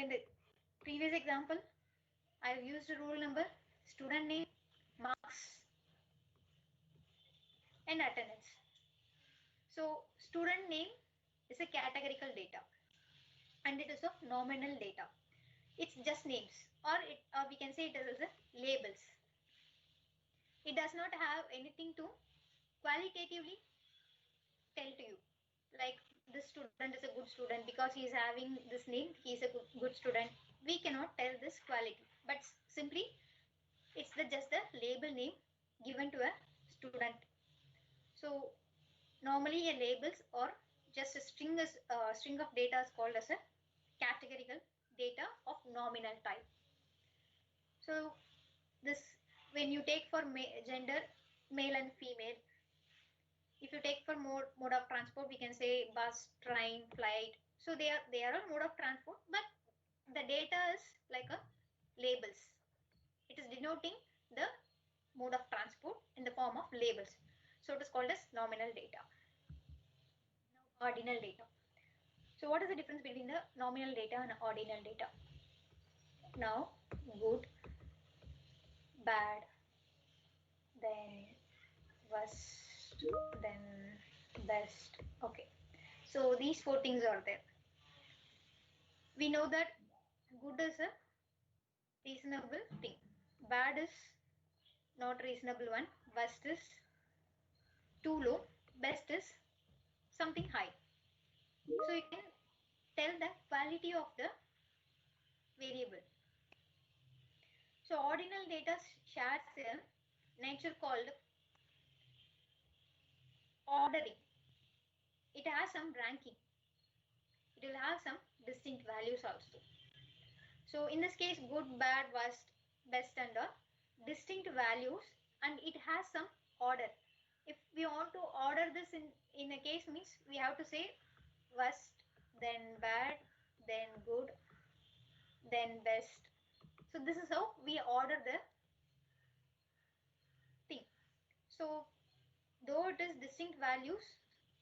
in the previous example, I've used a roll number, student name, marks, and attendance. So student name is a categorical data and it is of nominal data. It's just names, or we can say it as a labels. It does not have anything to qualitatively tell to you. Like this student is a good student because he is having this name, he is a good student. We cannot tell this quality, but simply it's just the label name given to a student. So normally a labels or just a string of data is called as a categorical data of nominal type. So this, when you take for gender, male and female. If you take for mode of transport, we can say bus, train, flight. So they are all mode of transport, but the data is like a labels. It is denoting the mode of transport in the form of labels. So it is called as nominal data. Now ordinal data. So what is the difference between the nominal data and ordinal data? Now good, bad, then worst, then best. Okay. So these four things are there. We know that good is a reasonable thing. Bad is not reasonable one. Worst is too low. Best is something high. So you can tell the quality of the variable. So ordinal data shares a nature called ordering. It has some ranking. It will have some distinct values also. So in this case, good, bad, worst, best and all distinct values, and it has some order. If we want to order this in a case, means we have to say worst, then bad, then good, then best. So this is how we order the thing. So though it is distinct values,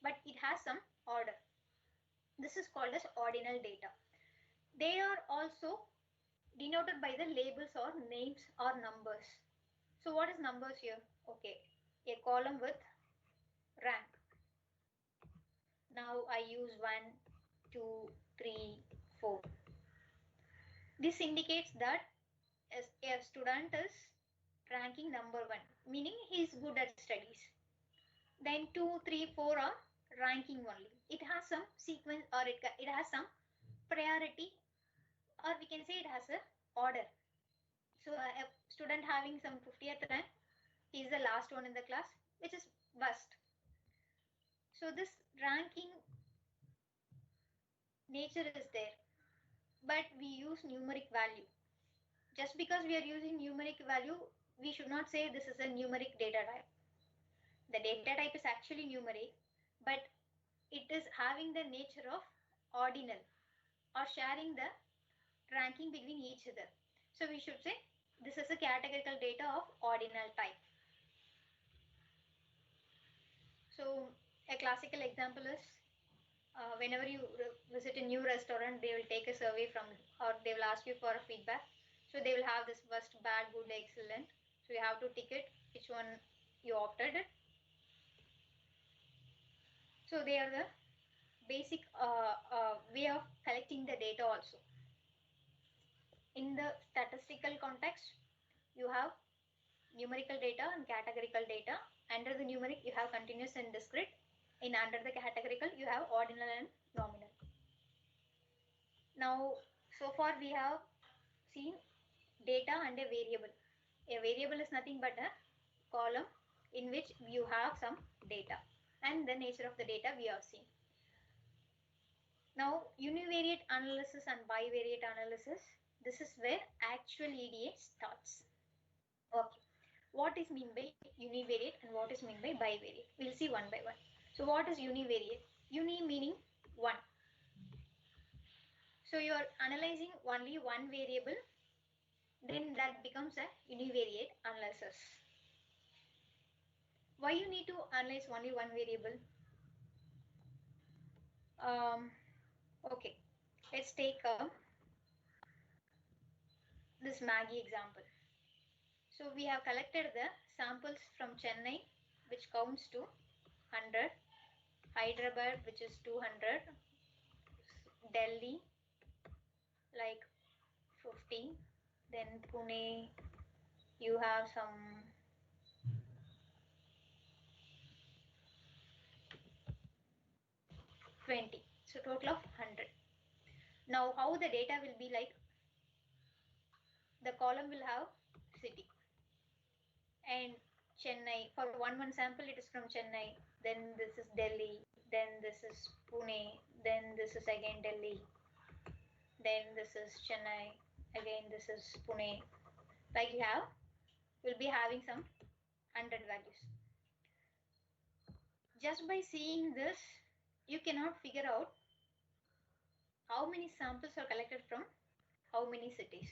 but it has some order. This is called as ordinal data. They are also denoted by the labels or names or numbers. So what is numbers here? Okay, a column with rank. Now I use 1, 2, 3, 4. This indicates that a student is ranking number 1, meaning he is good at studies. Then 2, 3, 4 are ranking only. It has some sequence, or it has some priority, or we can say it has a order. So a student having some 50th rank, he is the last one in the class, which is worst. So this ranking nature is there, but we use numeric value. Just because we are using numeric value, we should not say this is a numeric data type. The data type is actually numeric, but it is having the nature of ordinal or sharing the ranking between each other. So we should say this is a categorical data of ordinal type. So a classical example is whenever you visit a new restaurant, they will take a survey from, or they will ask you for a feedback. So they will have this worst, bad, good, excellent. So you have to tick it which one you opted it. So they are the basic way of collecting the data also. In the statistical context, you have numerical data and categorical data. Under the numeric, you have continuous and discrete. Under the categorical, you have ordinal and nominal. Now, so far we have seen data and a variable. A variable is nothing but a column in which you have some data, and the nature of the data we have seen. Now, univariate analysis and bivariate analysis. This is where actual EDA starts. Okay, what is mean by univariate and what is mean by bivariate? We'll see one by one. So what is univariate? Uni meaning one. So you are analyzing only one variable, then that becomes a univariate analysis. Why you need to analyze only one variable? Okay, let's take a this Maggie example. So we have collected the samples from Chennai, which counts to 100, Hyderabad, which is 200, Delhi, like 50, then Pune, you have some 20, so total of 100. Now how the data will be like, the column will have city and Chennai. For one sample it is from Chennai, then this is Delhi, then this is Pune, then this is again Delhi, then this is Chennai, again this is Pune. Like you have, will be having some 100 values. Just by seeing this, you cannot figure out how many samples are collected from how many cities.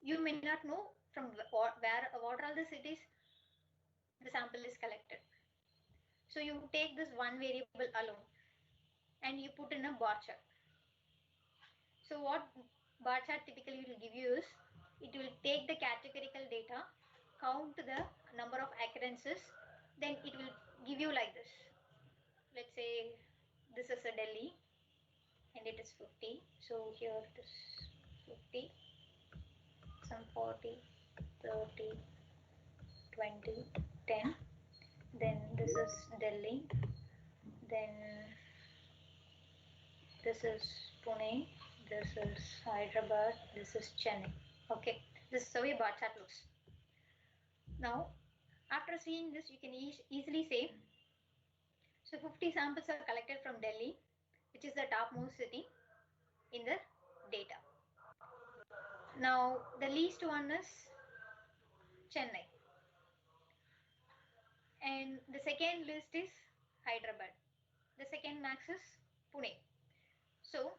You may not know from what are the cities the sample is collected. So you take this one variable alone and you put in a bar chart. So what bar chart typically will give you is, it will take the categorical data, count the number of occurrences, then it will give you like this. Let's say this is a Delhi and it is 50. So here it is 50, some 40, 30, 20, 10. Then this is Delhi. Then this is Pune. This is Hyderabad. This is Chennai. Okay, this is how a bar chart looks. Now, after seeing this, you can easily say, so 50 samples are collected from Delhi, which is the topmost city in the data. Now, the least one is Chennai. And the second list is Hyderabad. The second max is Pune. So,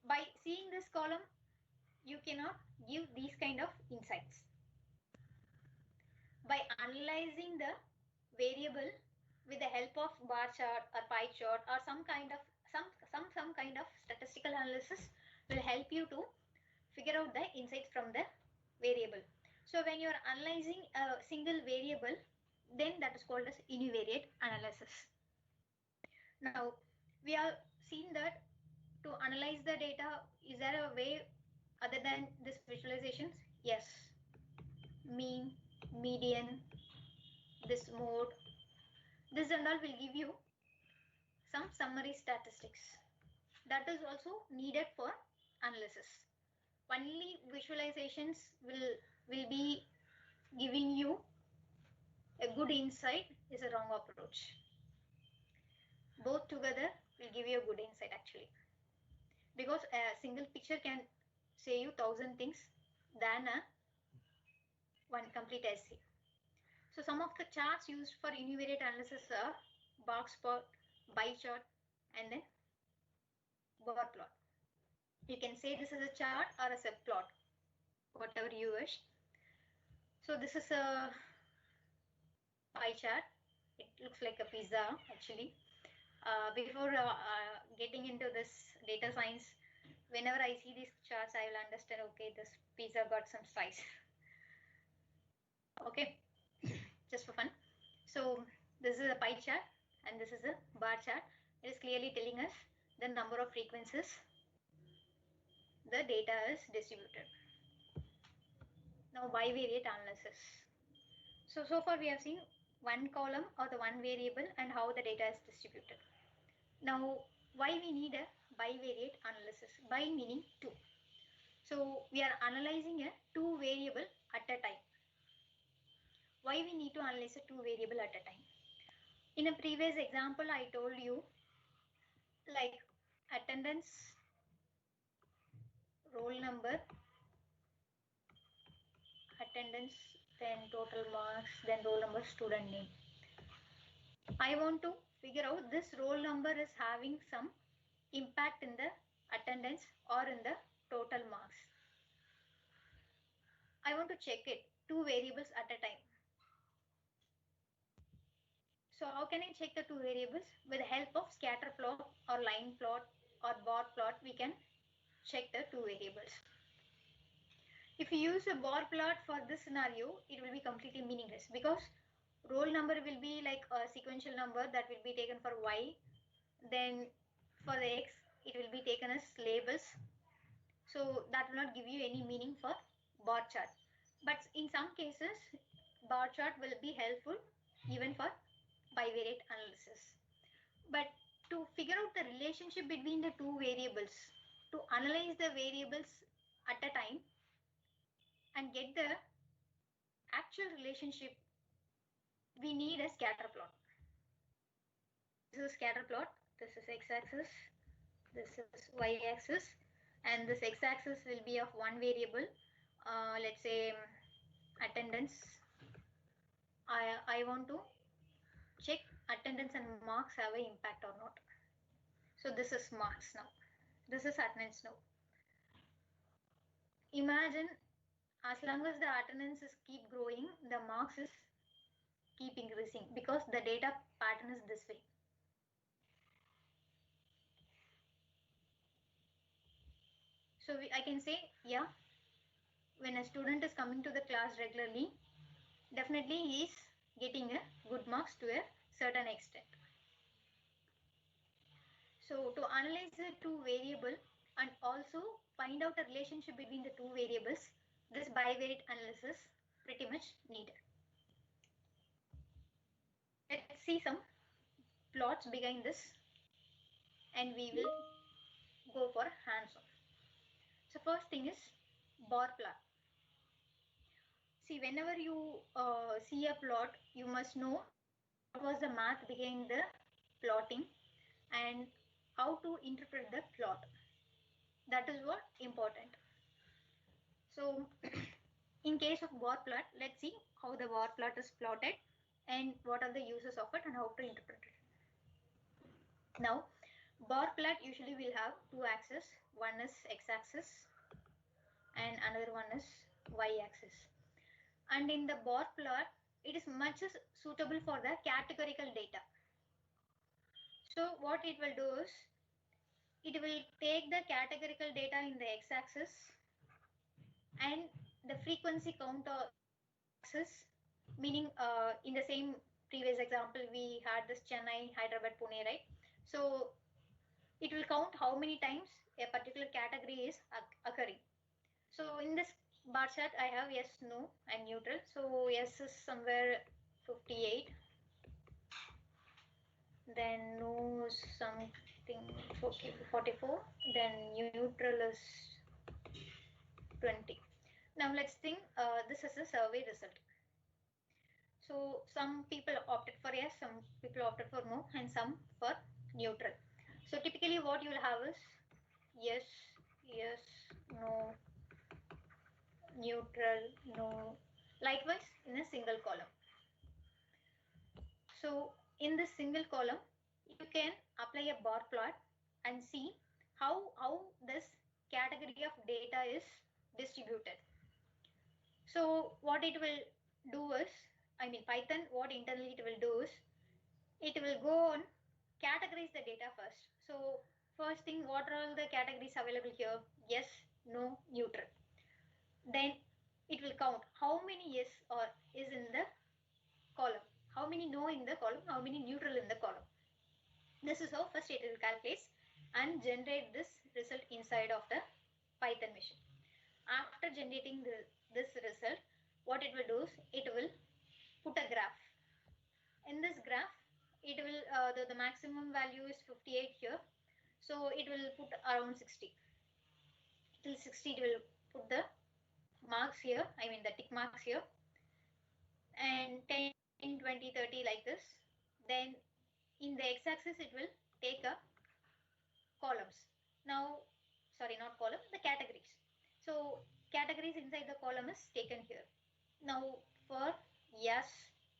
by seeing this column, you cannot give these kind of insights. By analyzing the variable with the help of bar chart or pie chart or some kind of statistical analysis will help you to figure out the insights from the variable. So when you are analyzing a single variable, then that is called as univariate analysis. Now we have seen that to analyze the data, is there a way other than this visualizations? Yes. Mean, median, this mode, this and all will give you some summary statistics. That is also needed for analysis. Only visualizations will be giving you a good insight is a wrong approach. Both together will give you a good insight actually. Because a single picture can say you 1,000 things than one complete essay. So some of the charts used for univariate analysis are box plot, pie chart, and then bar plot. You can say this is a chart or a subplot, whatever you wish. So this is a pie chart. It looks like a pizza actually. Before getting into this data science, whenever I see these charts, I will understand, okay, this pizza got some size. Okay, just for fun. So this is a pie chart and this is a bar chart. It is clearly telling us the number of frequencies the data is distributed. Now bivariate analysis. So far we have seen one column or the one variable and how the data is distributed. Now why we need a bivariate analysis? Bi meaning two. So we are analyzing a two variable at a time. Why we need to analyze a two variable at a time? In a previous example, I told you like attendance, roll number, attendance, then total marks, then roll number, student name. I want to figure out this roll number is having some impact in the attendance or in the total marks. I want to check it, two variables at a time. So how can I check the two variables? With the help of scatter plot or line plot or bar plot, we can check the two variables. If you use a bar plot for this scenario, it will be completely meaningless because roll number will be like a sequential number that will be taken for y. Then for the x, it will be taken as labels. So that will not give you any meaning for bar chart. But in some cases, bar chart will be helpful even for bivariate analysis. But to figure out the relationship between the two variables, to analyze the variables at a time and get the actual relationship, we need a scatter plot. This is scatter plot. This is x-axis. This is y-axis. And this x-axis will be of one variable. Let's say attendance. I want to check attendance and marks have an impact or not. So this is marks now. This is attendance now. Imagine as long as the attendance is keep growing, the marks is keep increasing because the data pattern is this way. So I can say, yeah, when a student is coming to the class regularly, definitely he is getting a good marks to a certain extent. So to analyze the two variable and also find out a relationship between the two variables, this bivariate analysis pretty much needed. Let's see some plots behind this and we will go for hands-on. So first thing is bar plot. See, whenever you see a plot, you must know what was the math behind the plotting and how to interpret the plot. That is what important. So in case of bar plot, let's see how the bar plot is plotted and what are the uses of it and how to interpret it. Now, bar plot usually will have two axes. One is x-axis and another one is y-axis. And in the bar plot, it is much suitable for the categorical data. So what it will do is, it will take the categorical data in the x-axis and the frequency count axis, meaning in the same previous example, we had this Chennai, Hyderabad, Pune, right? So it will count how many times a particular category is occurring. So in this bar chart, I have yes, no, and neutral. So yes is somewhere 58. Then no is something 44. Then neutral is 20. Now let's think this is a survey result. So some people opted for yes, some people opted for no, and some for neutral. So typically what you will have is yes, yes, no, neutral, no. Likewise in a single column. So in this single column, you can apply a bar plot and see how this category of data is distributed. So what it will do is, Python, what internally it will do is, it will go on categorize the data first. So first thing, what are all the categories available here? Yes, no, neutral. Then it will count how many yes or is in the column, how many no in the column, how many neutral in the column. This is how first it will calculate and generate this result inside of the Python machine. After generating this result, what it will do is it will put a graph. In this graph, it will the maximum value is 58 here, so it will put around 60. Till 60 it will put the marks here, the tick marks here, and 10, 20, 30 like this. Then in the x-axis it will take a columns. Now, sorry, not column, the categories. So categories inside the column is taken here. Now for yes,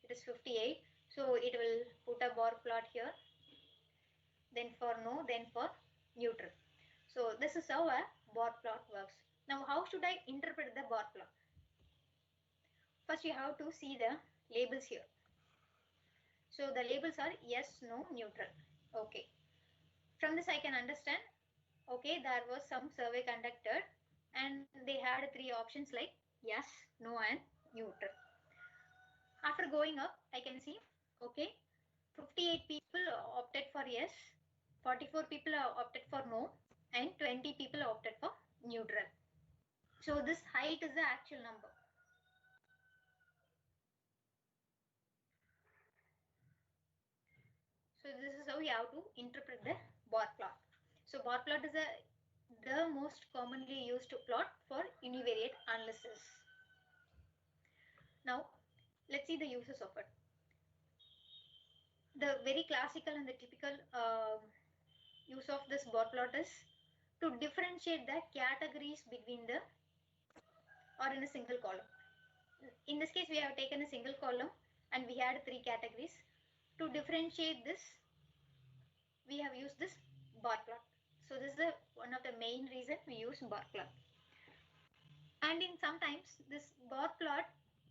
it is 58. So it will put a bar plot here. Then for no, then for neutral. So this is how a bar plot works. Now how should I interpret the bar plot? First you have to see the labels here. So the labels are yes, no, neutral. Okay. From this I can understand, okay, there was some survey conducted and they had had three options like yes, no, and neutral. After going up, I can see, okay, 58 people opted for yes, 44 people opted for no, and 20 people opted for neutral. So this height is the actual number. So this is how we have to interpret the bar plot. So bar plot is the most commonly used plot for univariate analysis. Now let's see the uses of it. The very classical and the typical use of this bar plot is to differentiate the categories between the or in a single column. In this case, we have taken a single column and we had three categories. To differentiate this, we have used this bar plot. So this is one of the main reason we use bar plot. And in sometimes this bar plot,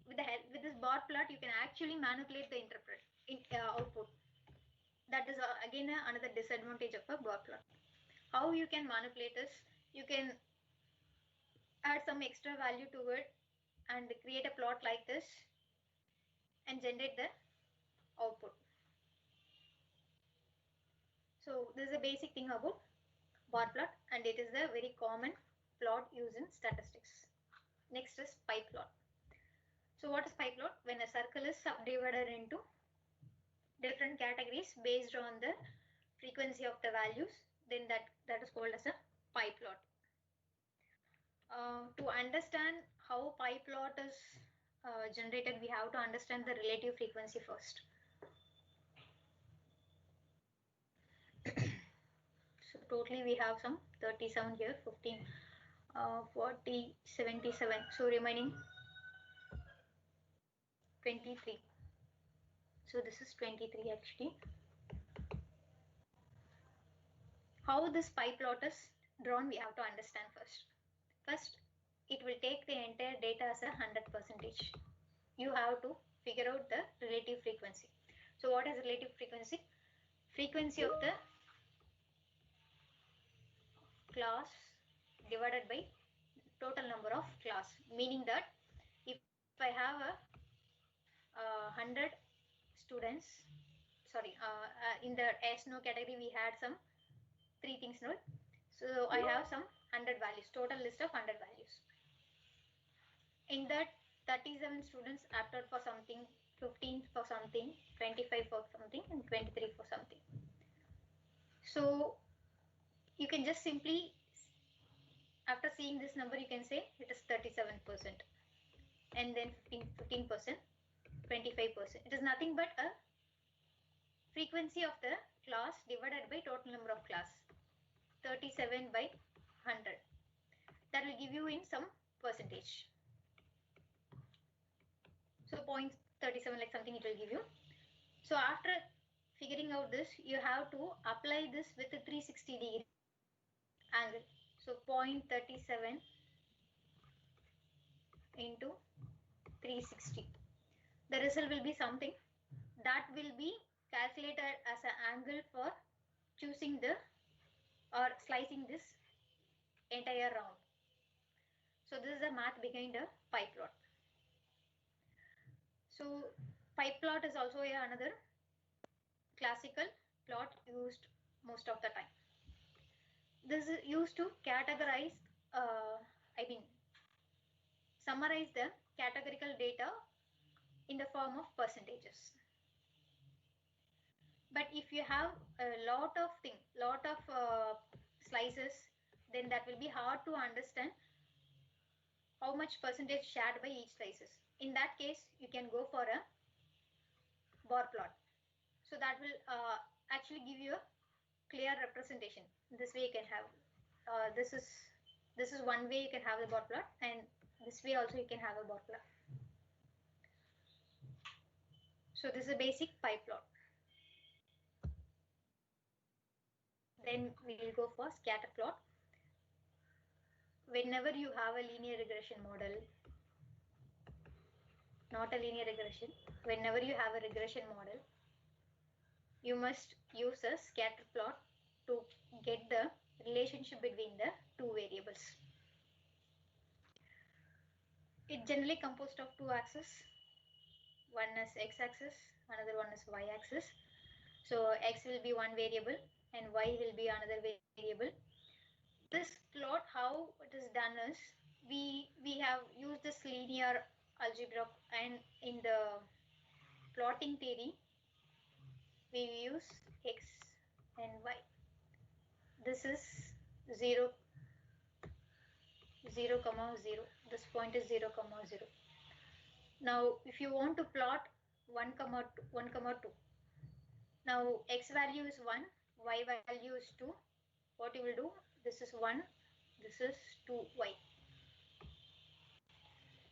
with this bar plot, you can actually manipulate the output. That is again another disadvantage of a bar plot. How you can manipulate this? You can add some extra value to it and create a plot like this and generate the output. So this is a basic thing about bar plot, and it is a very common plot used in statistics. Next is pie plot. So what is pie plot? When a circle is subdivided into different categories based on the frequency of the values, then that is called as a pie plot. To understand how pie plot is generated, we have to understand the relative frequency first. So totally we have some 37 here, 15, 40, 77. So remaining 23. So this is 23 actually. How this pie plot is drawn, we have to understand first. First, it will take the entire data as 100%. You have to figure out the relative frequency. So what is relative frequency? Frequency of the class divided by total number of class, meaning that if I have a 100 students, sorry, in the S-No category we had some three things, no? So I have some 100 values, total list of 100 values. In that 37 students opted for something, 15 for something, 25 for something, and 23 for something. So you can just simply, after seeing this number, you can say it is 37%, and then 15%, 25%. It is nothing but a frequency of the class divided by total number of class, 37 by 100. That will give you in some percentage. So 0.37 like something it will give you. So after figuring out this, you have to apply this with a 360-degree angle. So 0.37 into 360. The result will be something that will be calculated as an angle for choosing the or slicing this entire round. So this is the math behind the pie plot. So pie plot is also another classical plot used most of the time. This is used to categorize, summarize the categorical data in the form of percentages. But if you have a lot of slices, then that will be hard to understand how much percentage shared by each slices. In that case, you can go for a bar plot. So that will actually give you a clear representation. This way you can have, this is one way you can have the bar plot, and this way also you can have a bar plot. So this is a basic pie plot. Then we will go for scatter plot. Whenever you have a linear regression model, not a linear regression, whenever you have a regression model, you must use a scatter plot to get the relationship between the two variables. It generally composed of two axes. One is x-axis, another one is y-axis. So x will be one variable and y will be another variable. This plot, how it is done is, we have used this linear algebra, and in the plotting theory we use x and y. This is 0, 0, 0. This point is 0, 0. Now if you want to plot 1, 2. Now x value is 1, y value is 2. What you will do, this is 1, this is 2y.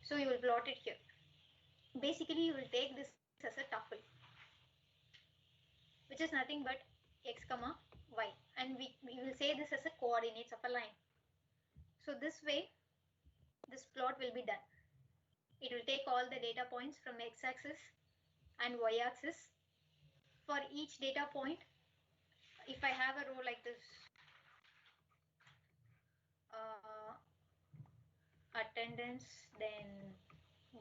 So you will plot it here. Basically you will take this as a tuple, which is nothing but x comma y, and we will say this as a coordinates of a line. So this way this plot will be done. It will take all the data points from x-axis and y-axis. For each data point, if I have a row like this, attendance, then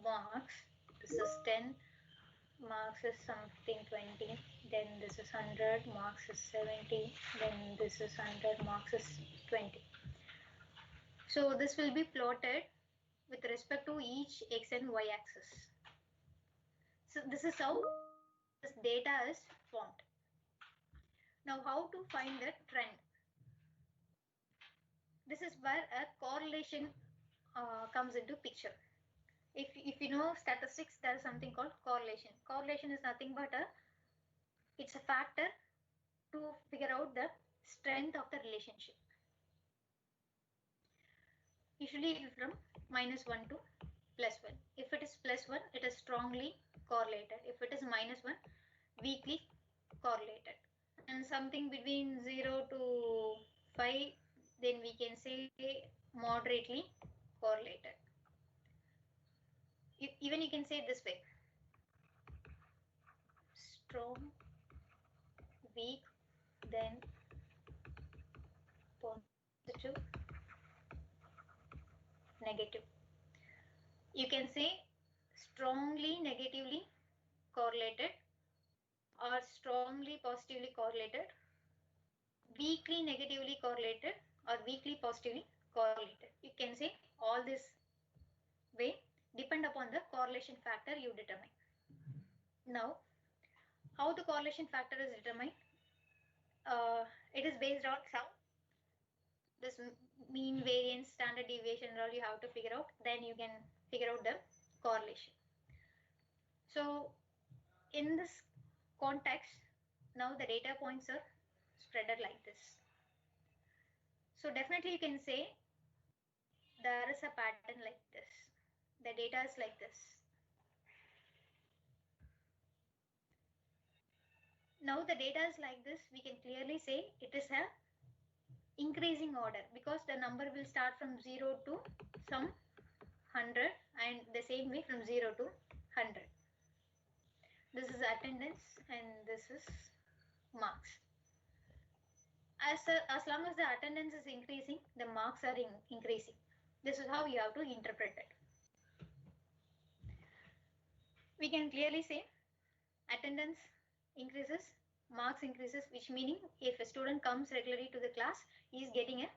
marks, this is 10, marks is something 20, then this is 100, marks is 70, then this is 100, marks is 20. So this will be plotted with respect to each x and y axis. So this is how this data is formed. Now how to find the trend? This is where a correlation comes into picture. If you know statistics, there is something called correlation. Correlation is nothing but it's a factor to figure out the strength of the relationship. Usually from -1 to +1. If it is +1, it is strongly correlated. If it is -1, weakly correlated. And something between 0 to 5, then we can say moderately correlated. Even you can say it this way: strong, weak, then positive, negative. You can say strongly negatively correlated, or strongly positively correlated, weakly negatively correlated, or weakly positively correlated. You can say all this way, depend upon the correlation factor you determine. Now, how the correlation factor is determined? It is based on some this mean, variance, standard deviation, and all you have to figure out. Then you can figure out the correlation. So in this context, now the data points are spreaded like this. So definitely you can say there is a pattern like this. The data is like this. Now the data is like this. We can clearly say it is a increasing order, because the number will start from 0 to some 100, and the same way from 0 to 100. This is attendance and this is marks. As long as the attendance is increasing, the marks are increasing. This is how you have to interpret it. We can clearly say attendance increases, marks increases, which meaning if a student comes regularly to the class, he is getting a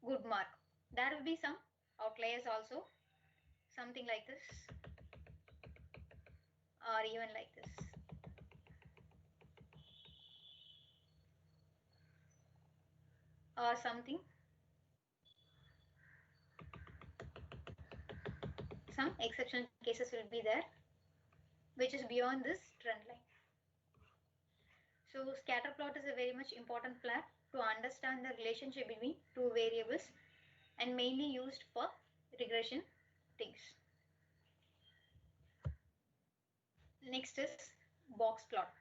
good mark. There will be some outliers also, something like this, or even like this. Or something, some exceptional cases will be there, which is beyond this trend line. So scatter plot is a very much important plot to understand the relationship between two variables, and mainly used for regression things. Next is box plot.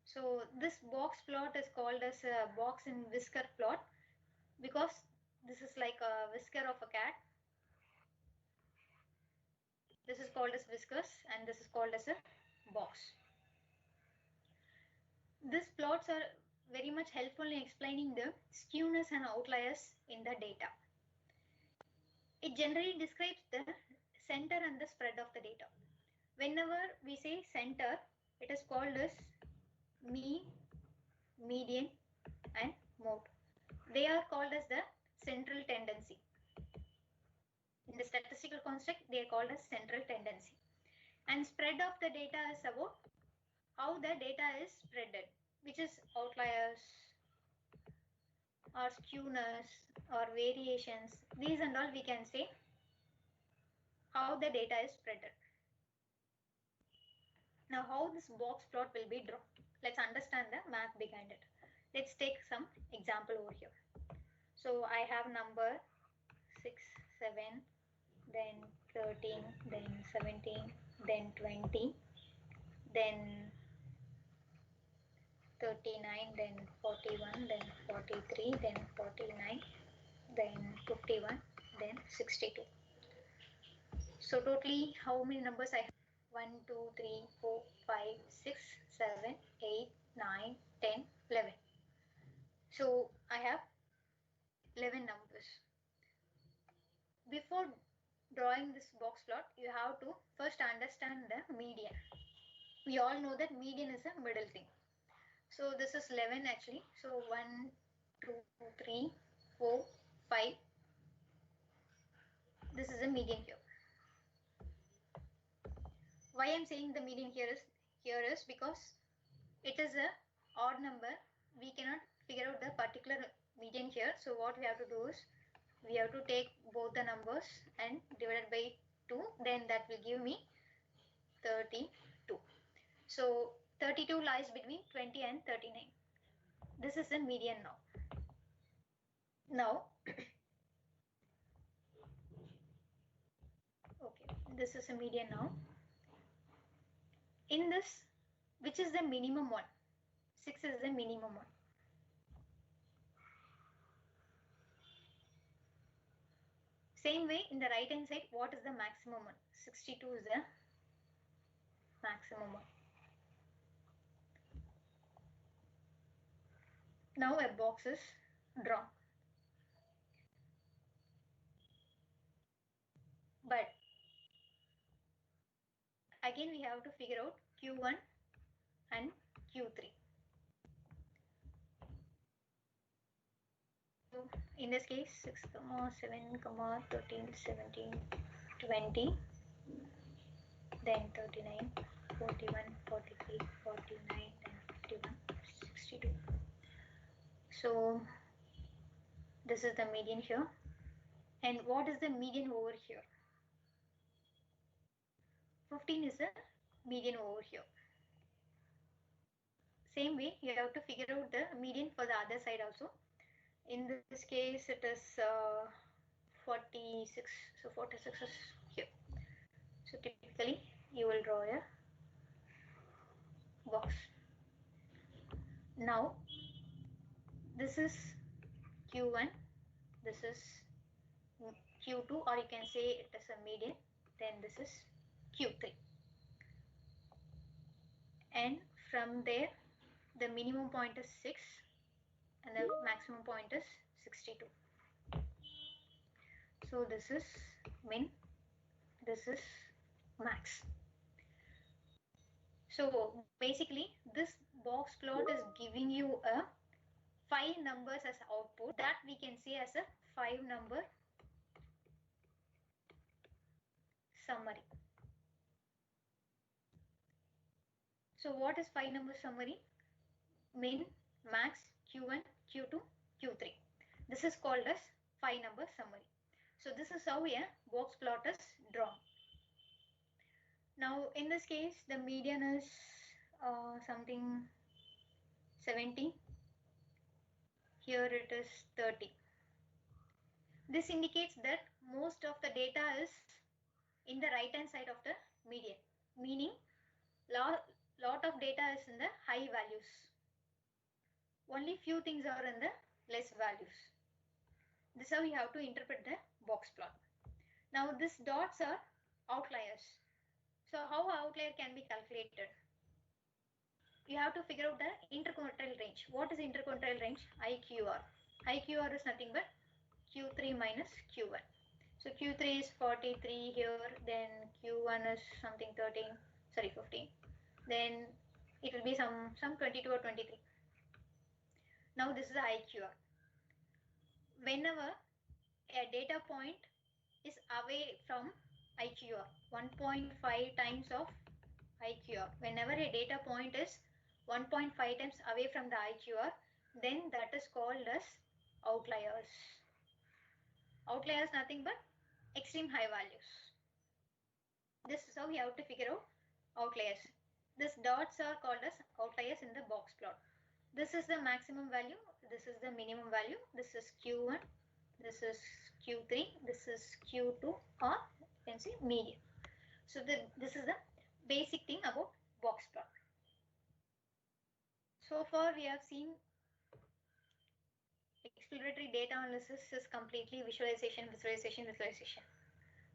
So this box plot is called as a box and whisker plot, because this is like a whisker of a cat. This is called as whiskers and this is called as a box. These plots are very much helpful in explaining the skewness and outliers in the data. It generally describes the center and the spread of the data. Whenever we say center, it is called as mean, median, and mode. They are called as the central tendency. In the statistical construct, they are called as central tendency. And spread of the data is about how the data is spreaded, which is outliers or skewness or variations. These and all we can say how the data is spreaded. Now how this box plot will be drawn. Let's understand the math behind it. Let's take some example over here. So I have number 6, 7, then 13, then 17, then 20, then 39, then 41, then 43, then 49, then 51, then 62. So totally how many numbers I have? 1, 2, 3, 4, 5, 6, 7, 8, 9, 10, 11. So I have 11 numbers. Before drawing this box plot, you have to first understand the median. We all know that median is a middle thing. So this is 11 actually. So 1, 2, 3, 4, 5. This is a median here. Why I am saying the median here is because it is a odd number. We cannot figure out the particular median here. So what we have to do is we have to take both the numbers and divide by 2. Then that will give me 32. So 32 lies between 20 and 39. This is the median now. Now, okay, this is a median now. In this, which is the minimum one? 6 is the minimum one. Same way in the right hand side, what is the maximum one? 62 is the maximum one. Now a box is drawn. But again we have to figure out Q1 and Q3. So in this case 6, 7, 13, 17, 20, then 39, 41, 43, 49, then 51, 62. So this is the median here. And what is the median over here? 15 is the median over here. Same way, you have to figure out the median for the other side also. In this case, it is 46. So 46 is here. So typically, you will draw a box. Now, this is Q1. This is Q2, or you can say it is a median. Then this is Q3. And from there, the minimum point is 6 and the maximum point is 62. So this is min, this is max. So basically this box plot is giving you a 5 numbers as output that we can see as a 5 number summary. So what is 5 number summary? Min, max, Q1, Q2, Q3. This is called as 5 number summary. So this is how a box plot is drawn. Now in this case the median is something 70. Here it is 30. This indicates that most of the data is in the right hand side of the median, meaning lot of data is in the high values. Only few things are in the less values. This is how you have to interpret the box plot. Now these dots are outliers. So how outlier can be calculated? You have to figure out the interquartile range. What is interquartile range? IQR. IQR is nothing but Q3 minus Q1. So Q3 is 43 here, then Q1 is something 13, sorry 15. Then it will be some 22 or 23. Now this is the IQR. Whenever a data point is away from IQR, 1.5 times of IQR. Whenever a data point is 1.5 times away from the IQR, then that is called as outliers. Outliers nothing but extreme high values. This is how we have to figure out outliers. These dots are called as outliers in the box plot. This is the maximum value, this is the minimum value, this is Q1, this is Q3, this is Q2, or you can say median. So this is the basic thing about box plot. So far we have seen exploratory data analysis is completely visualization.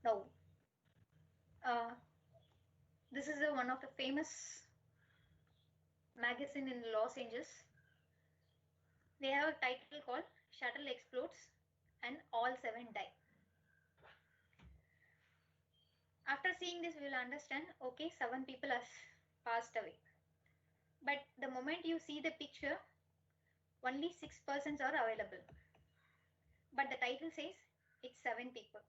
Now, this is one of the famous magazine in Los Angeles. They have a title called Shuttle Explodes and All 7 Die. After seeing this, we will understand, okay, 7 people have passed away. But the moment you see the picture, only 6 persons are available. But the title says it's 7 people.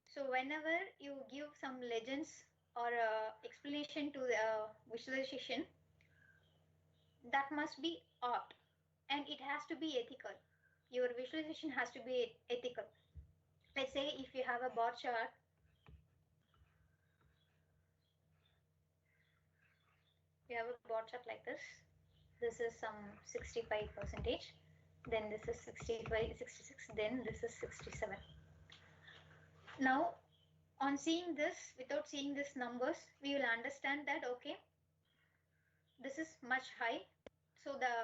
So whenever you give some legends or explanation to the visualization, that must be art and it has to be ethical. Your visualization has to be ethical. Let's say if you have a bar chart, you have a bar chart like this. This is some 65%, then this is 65, 66, then this is 67. Now, on seeing this, without seeing these numbers, we will understand that, okay, this is much high, so the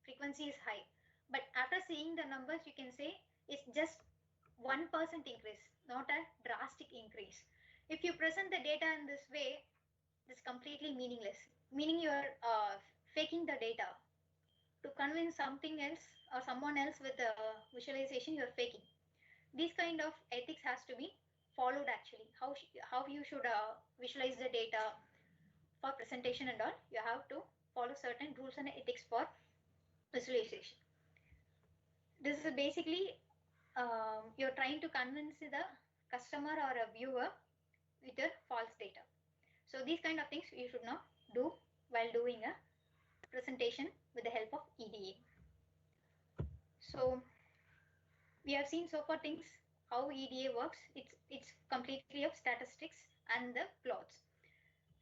frequency is high. But after seeing the numbers, you can say it's just 1% increase, not a drastic increase. If you present the data in this way, it's completely meaningless, meaning you are faking the data. To convince something else or someone else with the visualization, you are faking. These kind of ethics has to be followed actually. How you should visualize the data for presentation and all, you have to follow certain rules and ethics for visualization. This is basically you're trying to convince the customer or a viewer with a false data. So these kind of things you should not do while doing a presentation with the help of EDA. So we have seen so far things how EDA works. It's completely of statistics and the plots.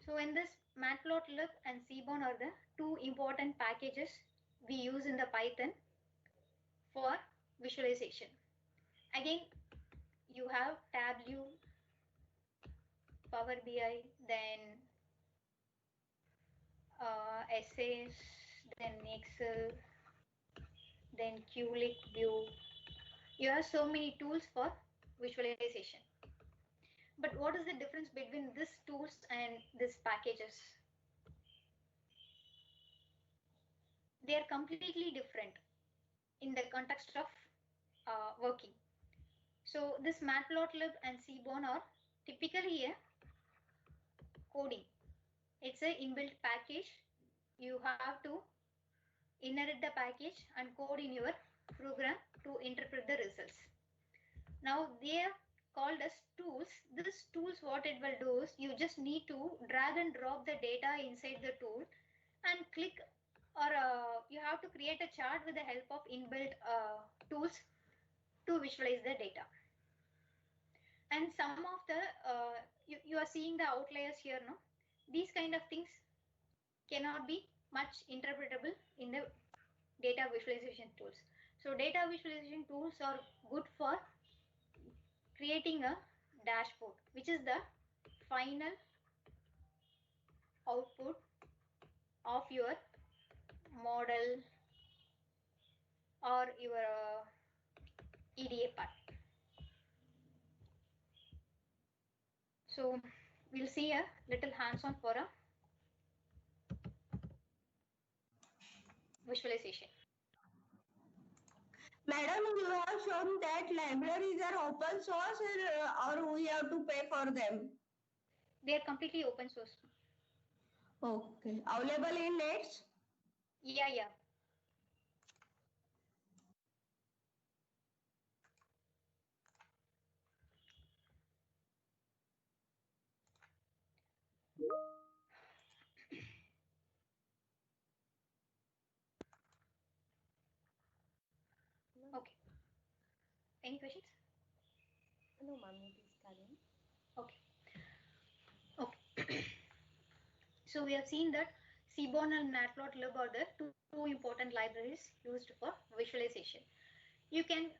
So in this Matplotlib and Seaborn are the 2 important packages we use in the Python for visualization. Again, you have Tableau, Power BI, then Essays, then Excel, then Qlik View. You have so many tools for visualization. But what is the difference between these tools and these packages? They are completely different in the context of working. So this Matplotlib and Seaborn are typically a coding. It's an inbuilt package. You have to inherit the package and code in your program to interpret the results. Now they are called as tools. These tools, what it will do is you just need to drag and drop the data inside the tool and click, or you have to create a chart with the help of inbuilt tools to visualize the data. And some of the you are seeing the outliers here, no? These kind of things cannot be much interpretable in the data visualization tools. So data visualization tools are good for creating a dashboard, which is the final output of your model or your EDA part. So we'll see a little hands-on for a visualization. Madam, you have shown that libraries are open source or we have to pay for them? They are completely open source. Okay. Available in nets? Yeah. Okay. Any questions? No, ma'am, it is carrying. Okay. So we have seen that Seaborn and Matplotlib are the two important libraries used for visualization. You can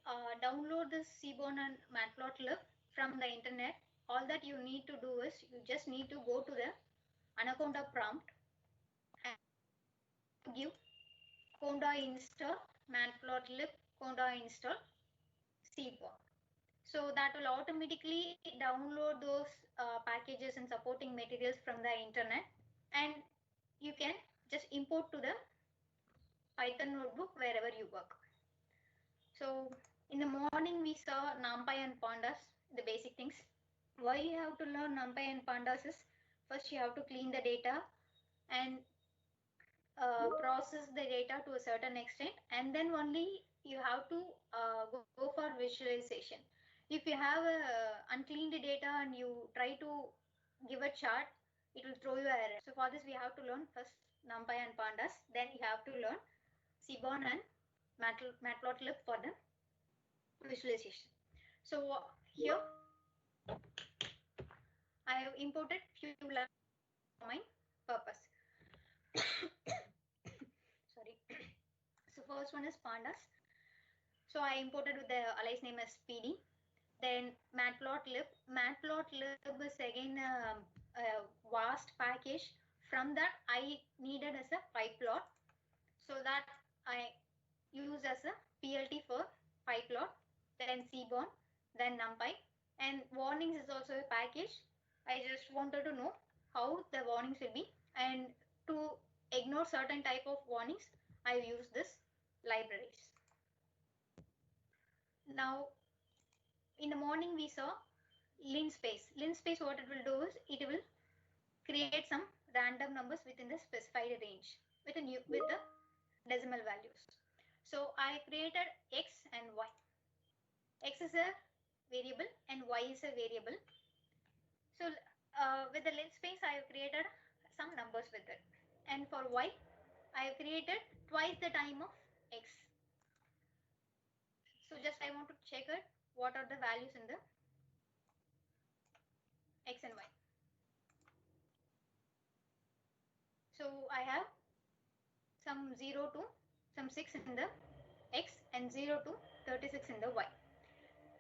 download this Seaborn and Matplotlib from the internet. All that you need to do is you just need to go to the Anaconda prompt and give conda install matplotlib conda install Seaborn. So that will automatically download those packages and supporting materials from the internet, and you can just import to the Python notebook wherever you work. So in the morning we saw NumPy and Pandas, the basic things. Why you have to learn NumPy and Pandas is first you have to clean the data and process the data to a certain extent, and then only you have to go for visualization. If you have uncleaned data and you try to give a chart, it will throw you error. So for this we have to learn first NumPy and Pandas, then you have to learn Seaborn and Matplotlib for the visualization. So here I have imported few lines for my purpose. Sorry. So first one is Pandas. So I imported with the alias name as PD. Then Matplotlib. Matplotlib is again a vast package. From that I needed as a pyplot. So that I use as a PLT for pyplot. Then Seaborn, then NumPy. And warnings is also a package. I just wanted to know how the warnings will be, and to ignore certain type of warnings I use this libraries. Now in the morning we saw linspace. Linspace, what it will do is it will create some random numbers within the specified range with the decimal values. So I created x and y. X is a variable and y is a variable. So with the linspace I have created some numbers with it, and for y I have created twice the time of x. So just I want to check it, what are the values in the x and y. So I have some 0 to some 6 in the x and 0 to 36 in the y.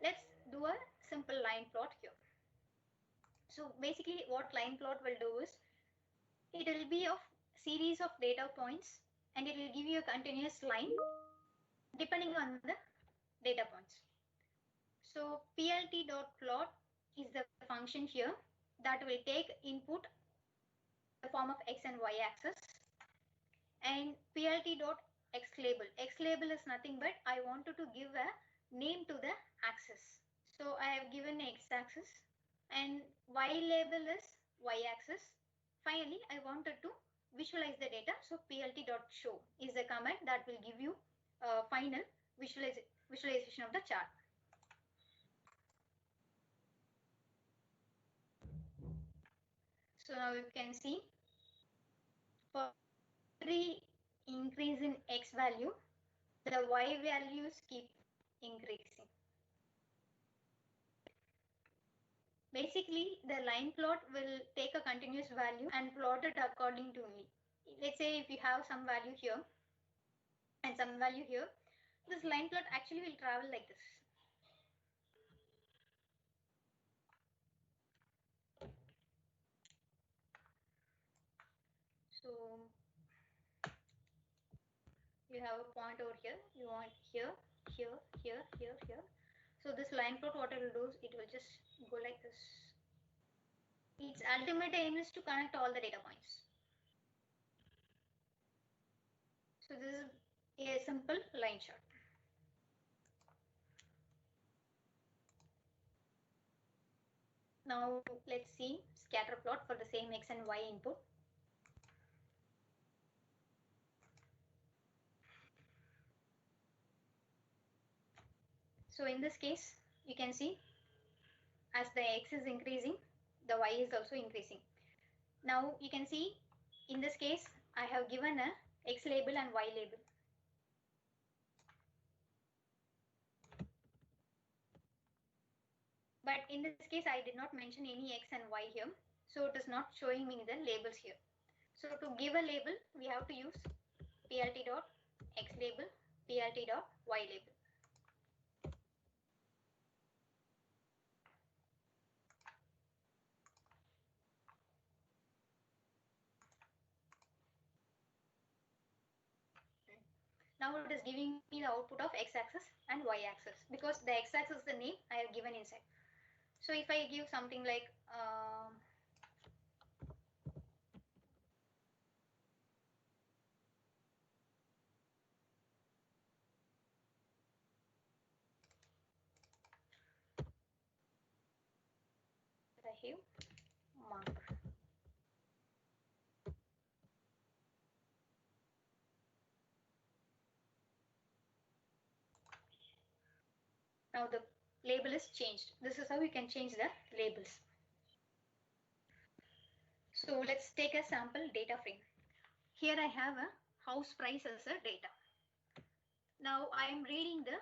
Let's do a simple line plot here. So basically what line plot will do is it will be of series of data points, and it will give you a continuous line depending on the data points. So plt.plot is the function here that will take input in the form of x and y axis, and plt.xlabel. Xlabel is nothing but I wanted to give a name to the axis. So I have given x axis, and y label is y axis. Finally, I wanted to visualize the data. So plt.show is the command that will give you a final visualization of the chart. So now you can see for every increase in x value, the y values keep increasing. Basically, the line plot will take a continuous value and plot it according to me. Let's say if you have some value here and some value here, this line plot actually will travel like this. So you have a point over here, you want here, here, here, here, here. So this line plot, what it will do is it will just go like this. Its ultimate aim is to connect all the data points. So this is a simple line chart. Now let's see scatter plot for the same x and y input. So in this case, you can see as the x is increasing, the y is also increasing. Now you can see in this case, I have given a x label and y label. But in this case, I did not mention any x and y here. So it is not showing me the labels here. So to give a label, we have to use plt dot x label, plt dot y label. Now it is giving me the output of x-axis and y-axis because the x-axis is the name I have given inside. So if I give something like here mark. Now the label is changed. This is how you can change the labels. So let's take a sample data frame. Here I have a house price as a data. Now I am reading the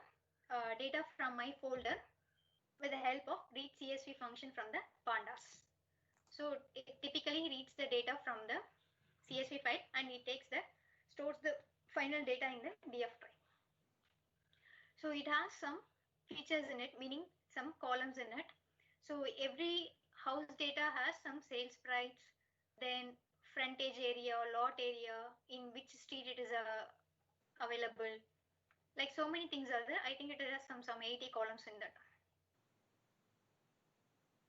data from my folder with the help of read CSV function from the pandas. So it typically reads the data from the CSV file and it stores the final data in the DF drive. So it has some features in it, meaning some columns in it. So every house data has some sales price, then frontage area, lot area, in which street it is available. Like so many things are there. I think it has some 80 columns in that.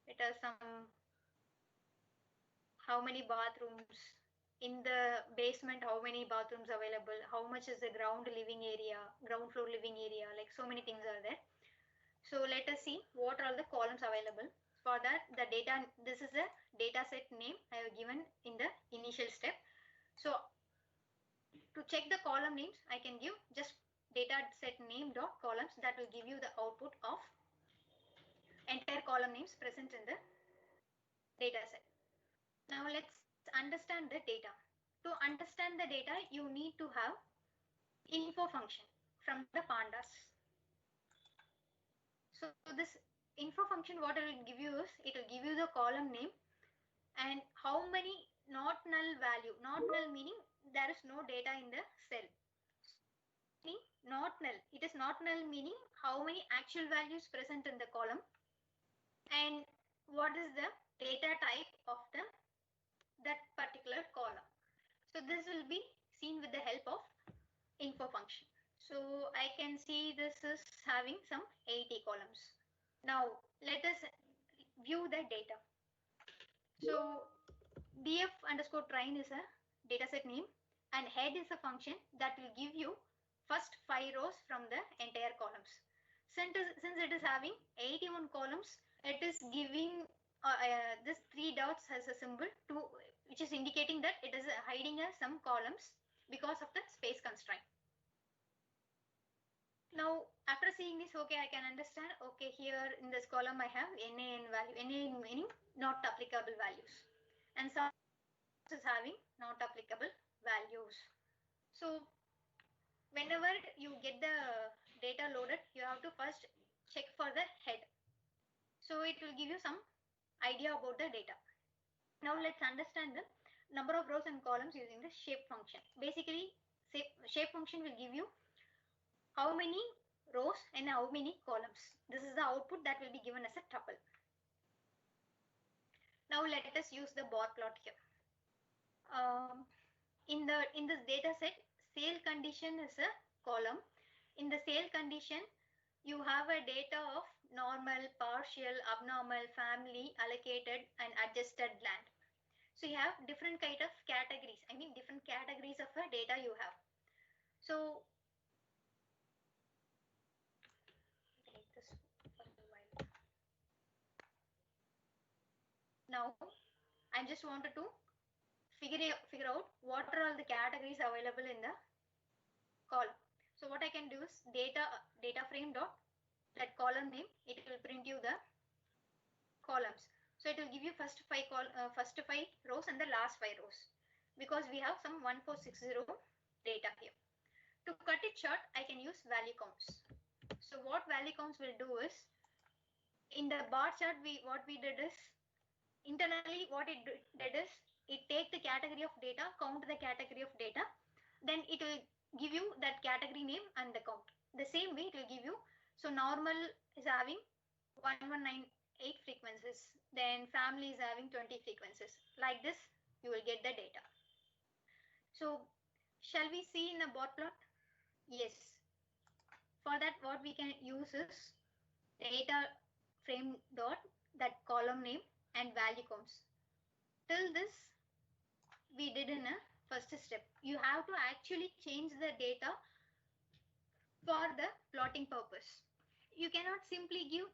It has some how many bathrooms in the basement, how many bathrooms available, how much is the ground floor living area, like so many things are there. So let us see what are the columns available. For that, the data, this is the data set name I have given in the initial step. So to check the column names, I can give just data set name dot columns. That will give you the output of entire column names present in the data set. Now let's understand the data. To understand the data, you need to have info function from the pandas. So this info function, what it will give you is, it will give you the column name and how many not null value. Not null meaning there is no data in the cell. Not null. It is not null meaning how many actual values present in the column and what is the data type of that particular column. So this will be seen with the help of info function. So I can see this is having some 80 columns. Now let us view the data. So df underscore train is a dataset name and head is a function that will give you first 5 rows from the entire columns. Since it is having 81 columns, it is giving this 3 dots as a symbol which is indicating that it is hiding some columns because of the space constraint. Now after seeing this, okay, I can understand, okay, here in this column I have NaN value, NaN meaning not applicable values, and some is having not applicable values. So whenever you get the data loaded, you have to first check for the head. So it will give you some idea about the data. Now let's understand the number of rows and columns using the shape function. Basically, shape function will give you how many rows and how many columns. This is the output that will be given as a tuple. Now let us use the bar plot here. In this data set, sale condition is a column. In the sale condition, you have a data of normal, partial, abnormal, family, allocated and adjusted land. So you have different kind of categories. I mean different categories of data you have. So take this for a while. now I just wanted to figure out what are all the categories available in the column. So what I can do is data frame dot that column name, it will print you the columns. So it will give you first five rows and the last 5 rows, because we have some 1460 data here. To cut it short, I can use value counts. So what value counts will do is, in the bar chart, what we did is, internally what it did is, it take the category of data, count the category of data, then it will give you that category name and the count. The same way it will give you, so normal is having 1198 frequencies, then family is having 20 frequencies. Like this, you will get the data. So shall we see in a bar plot? Yes. For that, what we can use is data frame dot that column name and value counts. Till this, we did in a first step. You have to actually change the data for the plotting purpose. You cannot simply give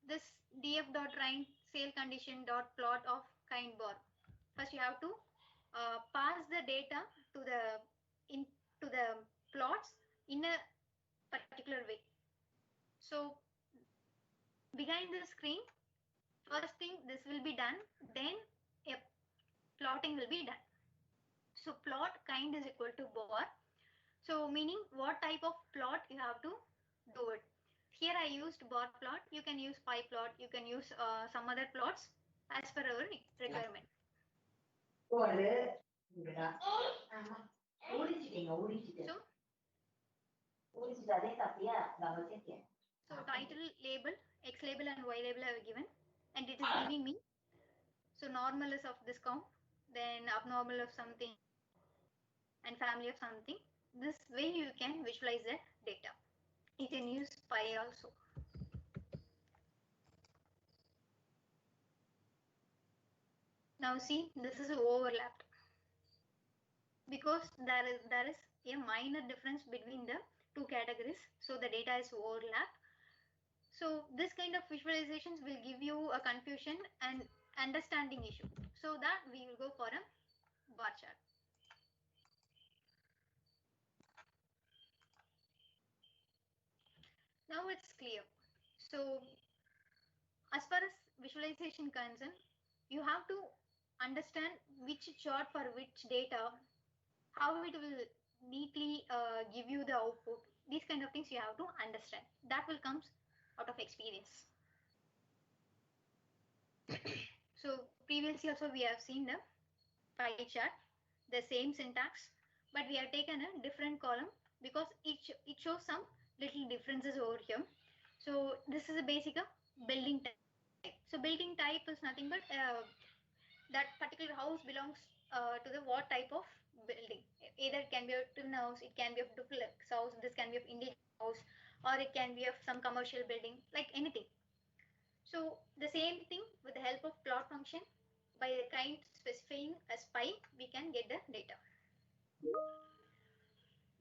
this df dot rank sale condition dot plot of kind bar. First, you have to pass the data to the plots in a particular way. So behind the screen, first thing this will be done, then a plotting will be done. So plot kind is equal to bar. So meaning what type of plot you have to do it. Here I used bar plot. You can use pie plot. You can use some other plots as per our requirement. So title label, X label and Y label I have given, and it is giving me, so normal is of this count, then abnormal of something, and family of something. This way you can visualize the data. You can use pie also. Now see, this is overlapped because there is a minor difference between the two categories, so the data is overlapped. So this kind of visualizations will give you a confusion and understanding issue. So that we will go for a bar chart. Now it's clear. So as far as visualization concerned, you have to understand which chart for which data, how it will neatly give you the output. These kind of things you have to understand. That will comes out of experience. So previously also we have seen the pie chart, the same syntax, but we have taken a different column because it shows some little differences over here. So this is a basic building type. So building type is nothing but that particular house belongs to the what type of building. Either it can be a twin house, it can be a duplex house, this can be of individual house, or it can be of some commercial building, like anything. So the same thing with the help of plot function, by the kind specifying as pie, we can get the data.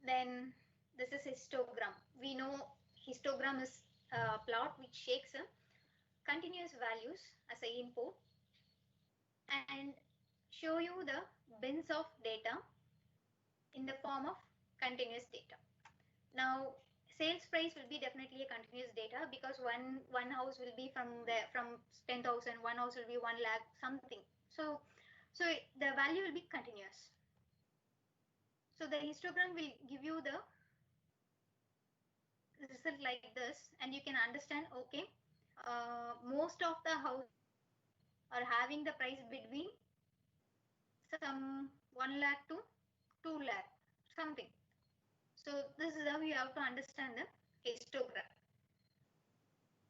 Then this is histogram. We know histogram is a plot which shakes continuous values as an input and show you the bins of data in the form of continuous data. Now sales price will be definitely a continuous data because one house will be from 10,000, one house will be 1 lakh something. So the value will be continuous. So the histogram will give you the result like this, and you can understand, okay, most of the houses are having the price between some 1 lakh to 2 lakh something. So this is how you have to understand the histogram.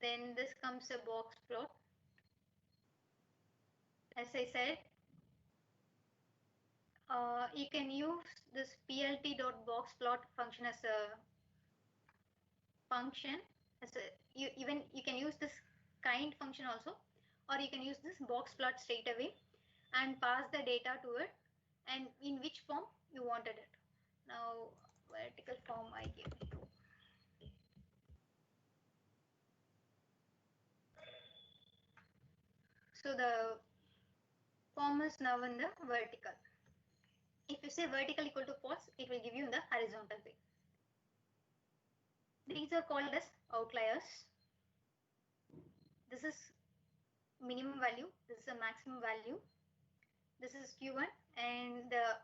Then this comes a box plot. As I said, you can use this plt.boxplot function as a function. Even you can use this kind function also, or you can use this box plot straight away and pass the data to it and in which form you wanted it. Now vertical form I give you. So the form is now in the vertical. If you say vertical equal to false, it will give you in the horizontal way. These are called as outliers. This is minimum value, this is a maximum value, this is Q1, and the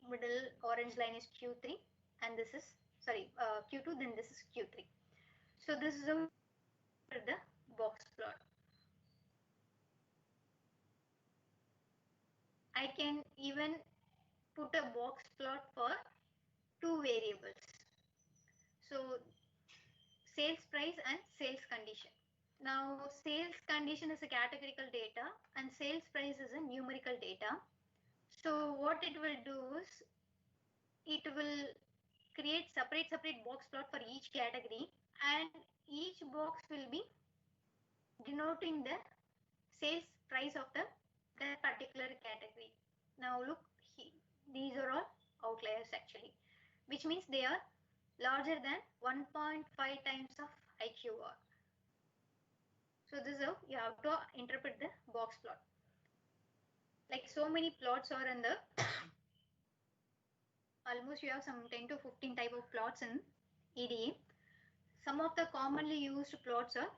middle orange line is Q3, and this is Q2, then this is Q3. So this is the box plot. I can even put a box plot for two variables. So sales price and sales condition. Now sales condition is a categorical data and sales price is a numerical data. So what it will do is it will create separate box plot for each category, and each box will be denoting the sales price of the particular category. Now look, these are all outliers actually, which means they are larger than 1.5 times of IQR. So this is how you have to interpret the box plot. Like so many plots are in the almost you have some 10 to 15 type of plots in EDA. Some of the commonly used plots are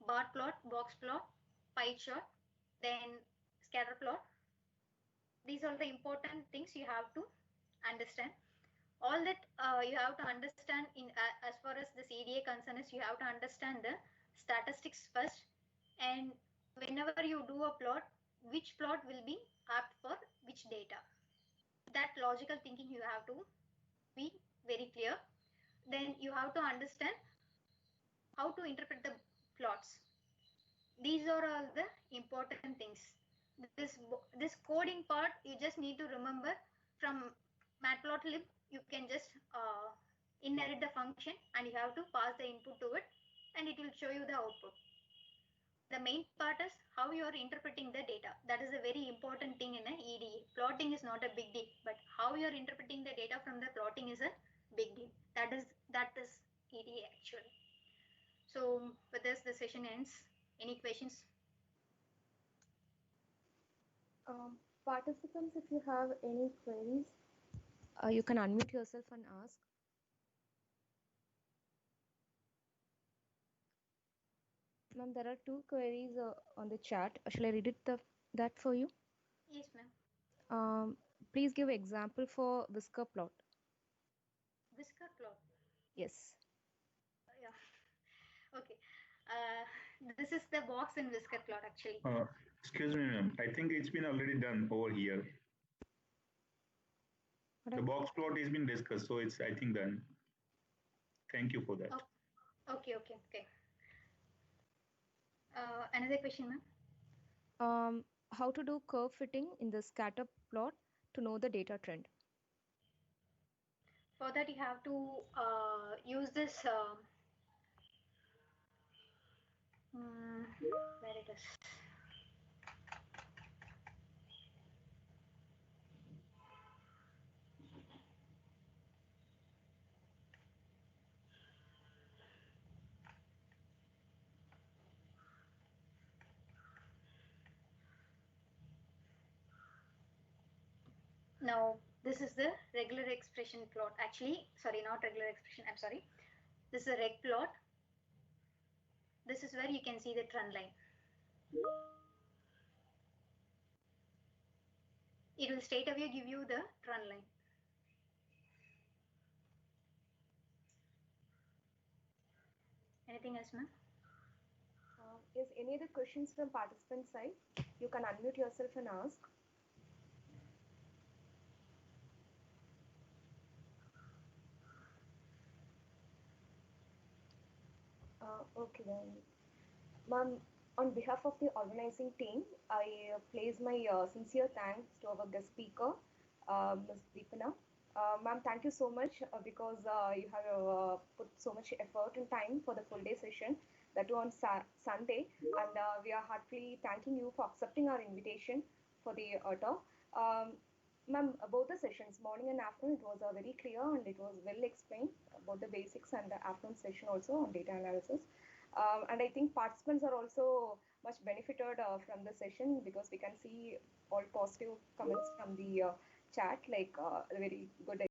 bar plot, box plot, pie chart, then scatter plot. These are the important things you have to understand. All that you have to understand in as far as this EDA concern is, you have to understand the statistics first, and whenever you do a plot, which plot will be apt for which data. That logical thinking you have to be very clear. Then you have to understand how to interpret the plots. These are all the important things. This coding part you just need to remember from matplotlib. You can just inherit the function and you have to pass the input to it, and it will show you the output. The main part is how you are interpreting the data. That is a very important thing in an EDA. Plotting is not a big deal, but how you are interpreting the data from the plotting is a big deal. That is EDA actually. So with this, the session ends. Any questions? Participants, if you have any queries, you can unmute yourself and ask. Ma'am, there are two queries on the chat. Shall I read that for you? Yes, ma'am. Please give example for whisker plot. Whisker plot? Yes. Yeah. Okay. This is the box in whisker plot actually. Excuse me, ma'am. I think it's been already done over here. The box plot has been discussed, so it's, I think, done. Thank you for that. Oh, okay. Another question, ma'am? How to do curve fitting in the scatter plot to know the data trend? For that, you have to use this. Where it is? Now, this is the regular expression plot. Actually, sorry, not regular expression. I'm sorry. This is a reg plot. This is where you can see the trend line. It will straight away give you the trend line. Anything else, ma'am? Is any other questions from participant side? You can unmute yourself and ask. Okay then. Ma'am, on behalf of the organizing team, I place my sincere thanks to our guest speaker, Ms. Deepana. Ma'am, thank you so much because you have put so much effort and time for the full day session, that too on Sunday. And we are heartily thanking you for accepting our invitation for the talk. Ma'am, both the sessions, morning and afternoon, it was very clear and it was well explained, both the basics and the afternoon session also on data analysis. And I think participants are also much benefited from the session because we can see all positive comments from the chat, like very good